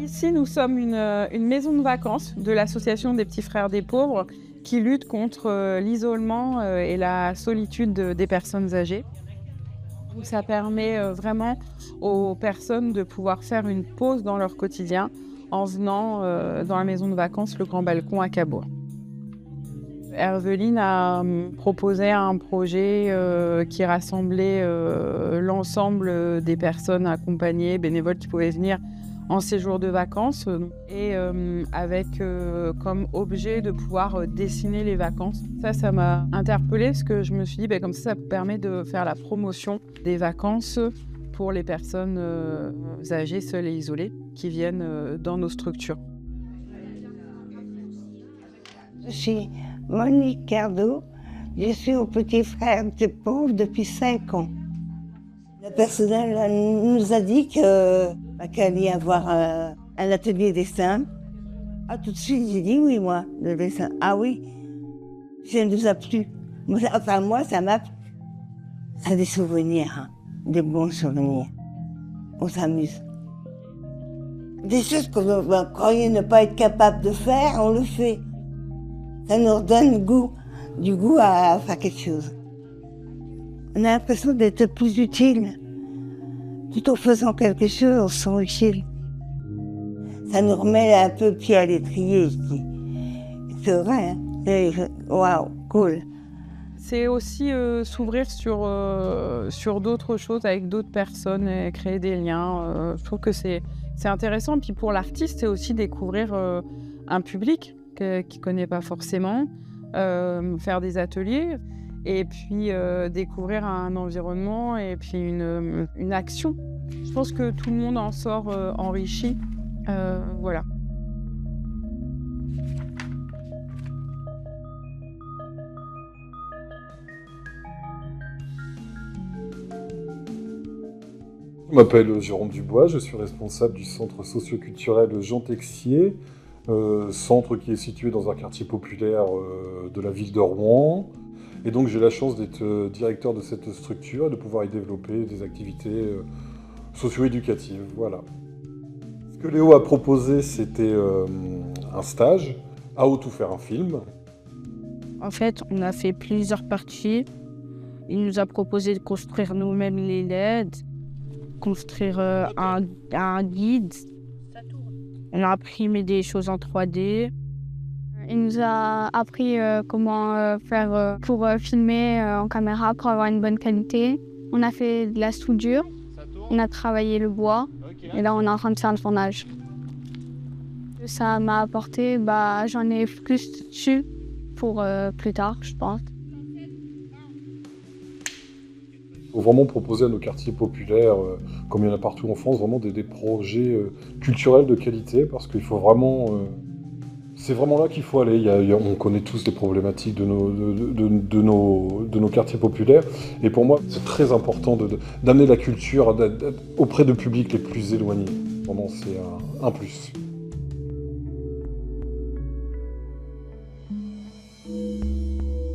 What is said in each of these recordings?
Ici, nous sommes une maison de vacances de l'association des Petits Frères des Pauvres qui lutte contre l'isolement et la solitude des personnes âgées. Donc, ça permet vraiment aux personnes de pouvoir faire une pause dans leur quotidien en venant dans la maison de vacances Le Grand Balcon à Cabourg. Herveline a proposé un projet qui rassemblait l'ensemble des personnes accompagnées, bénévoles qui pouvaient venir en séjour de vacances et avec comme objet de pouvoir dessiner les vacances. Ça m'a interpellée parce que je me suis dit comme ça permet de faire la promotion des vacances pour les personnes âgées, seules et isolées qui viennent dans nos structures. Je suis Monique Cardo, je suis au Petit Frère des Pauvres depuis 5 ans. Le personnel nous a dit qu'il allait y avoir un atelier dessin. Ah, tout de suite, j'ai dit oui, moi, le dessin. Ah oui, ça nous a plu. Enfin, moi, ça m'a plu. Ça a des souvenirs, hein, des bons souvenirs. On s'amuse. Des choses qu'on croyait ne pas être capable de faire, on le fait. Ça nous redonne du goût à faire quelque chose. On a l'impression d'être plus utile. Tout en faisant quelque chose, on se sent utile. Ça nous remet un peu pied à l'étrier, je dis. C'est vrai, hein? Waouh, cool. C'est aussi s'ouvrir sur d'autres choses avec d'autres personnes et créer des liens. Je trouve que c'est intéressant. Puis pour l'artiste, c'est aussi découvrir un public qui ne connaît pas forcément, faire des ateliers et puis découvrir un environnement et puis une action. Je pense que tout le monde en sort enrichi. Voilà. Je m'appelle Jérôme Dubois, je suis responsable du centre socio-culturel Jean Texier, centre qui est situé dans un quartier populaire de la ville de Rouen. Et donc j'ai la chance d'être directeur de cette structure et de pouvoir y développer des activités socio-éducatives. Voilà. Ce que Léo a proposé, c'était un stage à How to faire un film. En fait, on a fait plusieurs parties. Il nous a proposé de construire nous-mêmes les LED, construire un guide. On a imprimé des choses en 3D. Il nous a appris comment faire pour filmer en caméra pour avoir une bonne qualité. On a fait de la soudure, on a travaillé le bois et là on est en train de faire le tournage. Ça m'a apporté, j'en ai plus dessus pour plus tard, je pense. Il faut vraiment proposer à nos quartiers populaires, comme il y en a partout en France, vraiment des projets culturels de qualité, parce qu'il faut vraiment... c'est vraiment là qu'il faut aller. On connaît tous les problématiques de nos quartiers populaires, et pour moi, c'est très important d'amener la culture auprès de publics les plus éloignés. Vraiment, c'est un plus.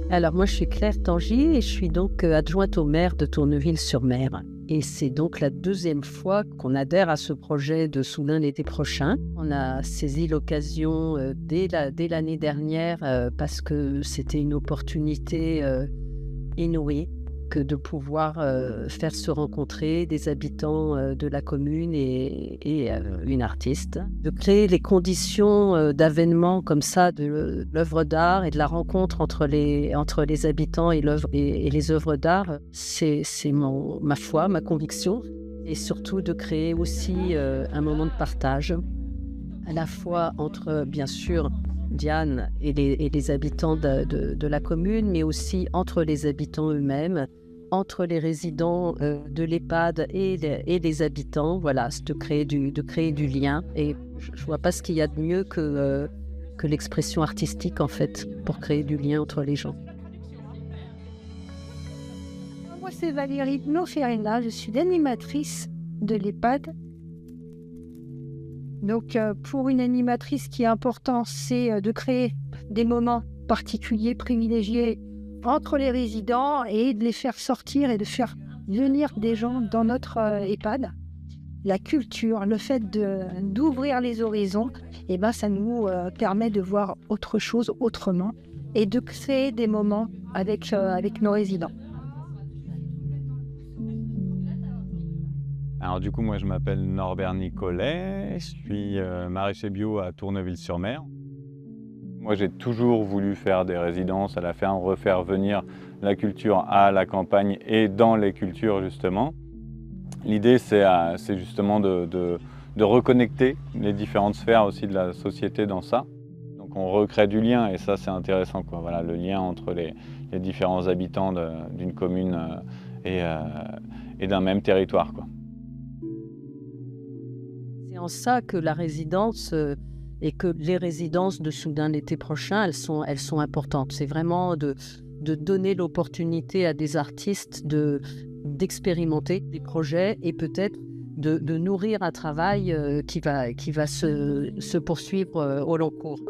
Alors moi je suis Claire Tangy et je suis donc adjointe au maire de Tourneville-sur-Mer. Et c'est donc la 2e fois qu'on adhère à ce projet de Soudain l'été prochain. On a saisi l'occasion dès l'année dernière parce que c'était une opportunité inouïe que de pouvoir faire se rencontrer des habitants de la commune et une artiste. De créer les conditions d'avènement comme ça de l'œuvre d'art et de la rencontre entre les habitants et les œuvres d'art, c'est ma foi, ma conviction. Et surtout de créer aussi un moment de partage, à la fois entre, bien sûr, Diane et les habitants de la commune, mais aussi entre les habitants eux-mêmes, entre les résidents de l'EHPAD et les habitants, voilà, de créer du lien. Et je ne vois pas ce qu'il y a de mieux que l'expression artistique, en fait, pour créer du lien entre les gens. Moi, c'est Valérie Noferella, je suis l'animatrice de l'EHPAD. Donc, pour une animatrice, ce qui est important, c'est de créer des moments particuliers, privilégiés entre les résidents et de les faire sortir et de faire venir des gens dans notre EHPAD. la culture, le fait d'ouvrir les horizons, eh ben, ça nous permet de voir autre chose autrement et de créer des moments avec nos résidents. Alors du coup, moi je m'appelle Norbert Nicolet, je suis maraîcher bio à Tourneuville-sur-Mer. Moi j'ai toujours voulu faire des résidences à la ferme, refaire venir la culture à la campagne et dans les cultures justement. L'idée c'est justement de reconnecter les différentes sphères aussi de la société dans ça. Donc on recrée du lien et ça c'est intéressant, quoi. Voilà, le lien entre les différents habitants d'une commune et d'un même territoire, quoi. C'est en ça que la résidence et que les résidences de Soudain l'été prochain, elles sont importantes. C'est vraiment de donner l'opportunité à des artistes d'expérimenter des projets et peut-être de nourrir un travail qui va se poursuivre au long cours.